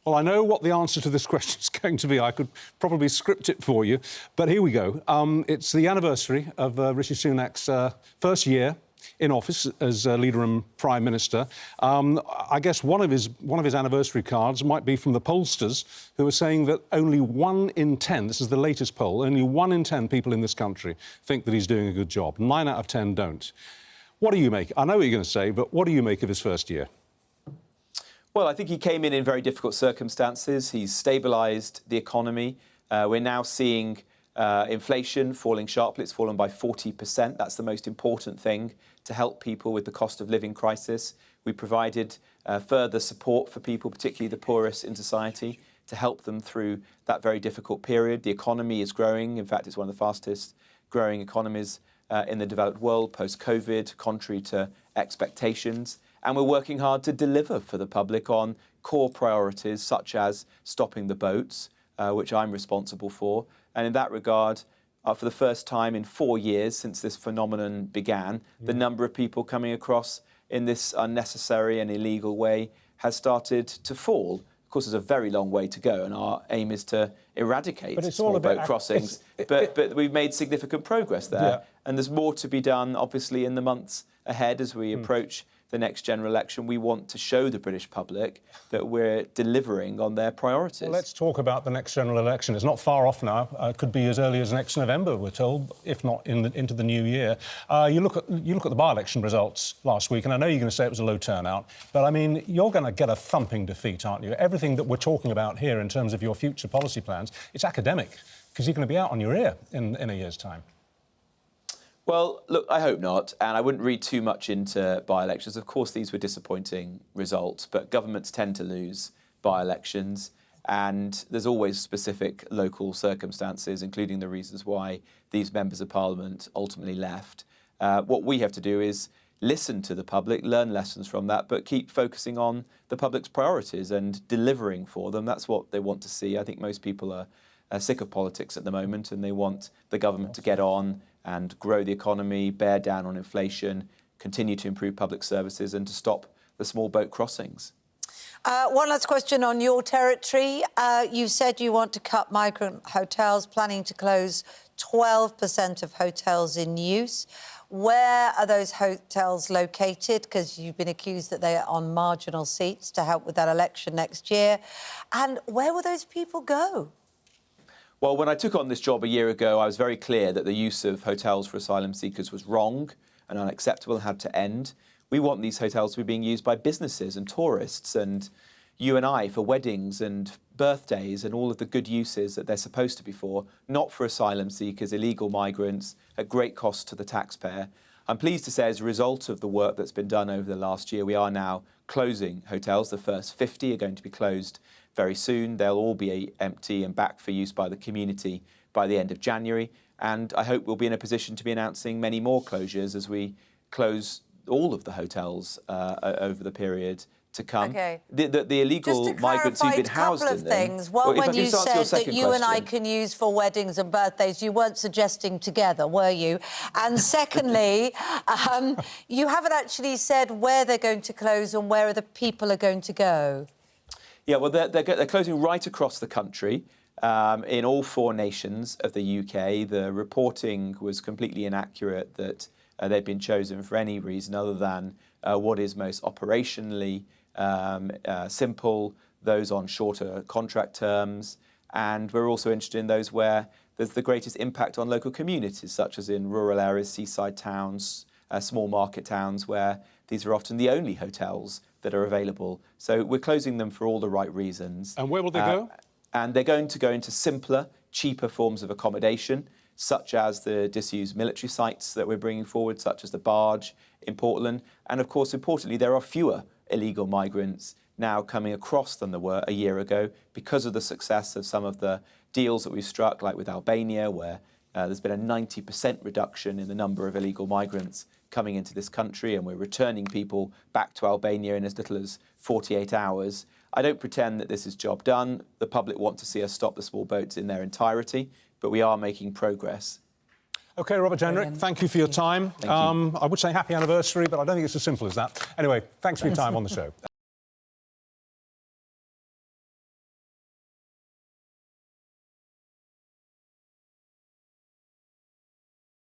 Well, I know what the answer to this question is going to be. I could probably script it for you, but here we go. It's the anniversary of Rishi Sunak's first year in office as leader and Prime Minister. I guess one of his anniversary cards might be from the pollsters, who are saying that only 1 in 10, this is the latest poll, only 1 in 10 people in this country think that he's doing a good job. 9 out of 10 don't. What do you make? I know what you're going to say, but what do you make of his first year? Well, I think he came in very difficult circumstances. He's stabilised the economy. We're now seeing inflation falling sharply. It's fallen by 40%. That's the most important thing to help people with the cost of living crisis. We provided further support for people, particularly the poorest in society, to help them through that very difficult period. The economy is growing. In fact, it's one of the fastest growing economies in the developed world post-COVID, contrary to expectations. And we're working hard to deliver for the public on core priorities such as stopping the boats, which I'm responsible for. And in that regard, for the first time in 4 years since this phenomenon began, the number of people coming across in this unnecessary and illegal way has started to fall. Of course, there's a very long way to go, and our aim is to eradicate small boat crossings. But we've made significant progress there, yeah. And there's more to be done, obviously, in the months ahead as we approach the next general election. We want to show the British public that we're delivering on their priorities. Well, let's talk about the next general election. It's not far off now. It could be as early as next November, we're told, if not into the new year. You look at the by-election results last week, and I know you're going to say it was a low turnout, but, I mean, you're going to get a thumping defeat, aren't you? Everything that we're talking about here in terms of your future policy plans, it's academic, because you're going to be out on your ear in a year's time. Well, look, I hope not, and I wouldn't read too much into by-elections. Of course, these were disappointing results, but governments tend to lose by-elections, and there's always specific local circumstances, including the reasons why these members of Parliament ultimately left. What we have to do is listen to the public, learn lessons from that, but keep focusing on the public's priorities and delivering for them. That's what they want to see. I think most people are sick of politics at the moment, and they want the government to get on and grow the economy, bear down on inflation, continue to improve public services and to stop the small boat crossings. One last question on your territory. You said you want to cut migrant hotels, planning to close 12% of hotels in use. Where are those hotels located? Because you've been accused that they are on marginal seats to help with that election next year. And where will those people go? Well, when I took on this job a year ago, I was very clear that the use of hotels for asylum seekers was wrong and unacceptable and had to end. We want these hotels to be being used by businesses and tourists and you and I for weddings and birthdays and all of the good uses that they're supposed to be for, not for asylum seekers, illegal migrants, at great cost to the taxpayer. I'm pleased to say, as a result of the work that's been done over the last year, we are now closing hotels. The first 50 are going to be closed very soon. They'll all be empty and back for use by the community by the end of January. And I hope we'll be in a position to be announcing many more closures as we close all of the hotels over the period to come. Okay. The illegal migrants who've been housed in them... Just to clarify a couple of things. Well, when you said that you and I can use for weddings and birthdays, you weren't suggesting together, were you? And secondly, you haven't actually said where they're going to close and where the people are going to go. Yeah, well, they're closing right across the country, in all 4 nations of the UK. The reporting was completely inaccurate that they've been chosen for any reason other than what is most operationally simple, those on shorter contract terms. And we're also interested in those where there's the greatest impact on local communities, such as in rural areas, seaside towns, small market towns, where these are often the only hotels that are available. So we're closing them for all the right reasons. And where will they go? And they're going to go into simpler, cheaper forms of accommodation, such as the disused military sites that we're bringing forward, such as the barge in Portland. And of course, importantly, there are fewer illegal migrants now coming across than there were a year ago because of the success of some of the deals that we've struck, like with Albania, where there's been a 90% reduction in the number of illegal migrants coming into this country, and we're returning people back to Albania in as little as 48 hours. I don't pretend that this is job done. The public want to see us stop the small boats in their entirety, but we are making progress. OK, Robert Jenrick, thank you for your time. Thank you. I would say happy anniversary, but I don't think it's as simple as that. Anyway, thanks for your time on the show.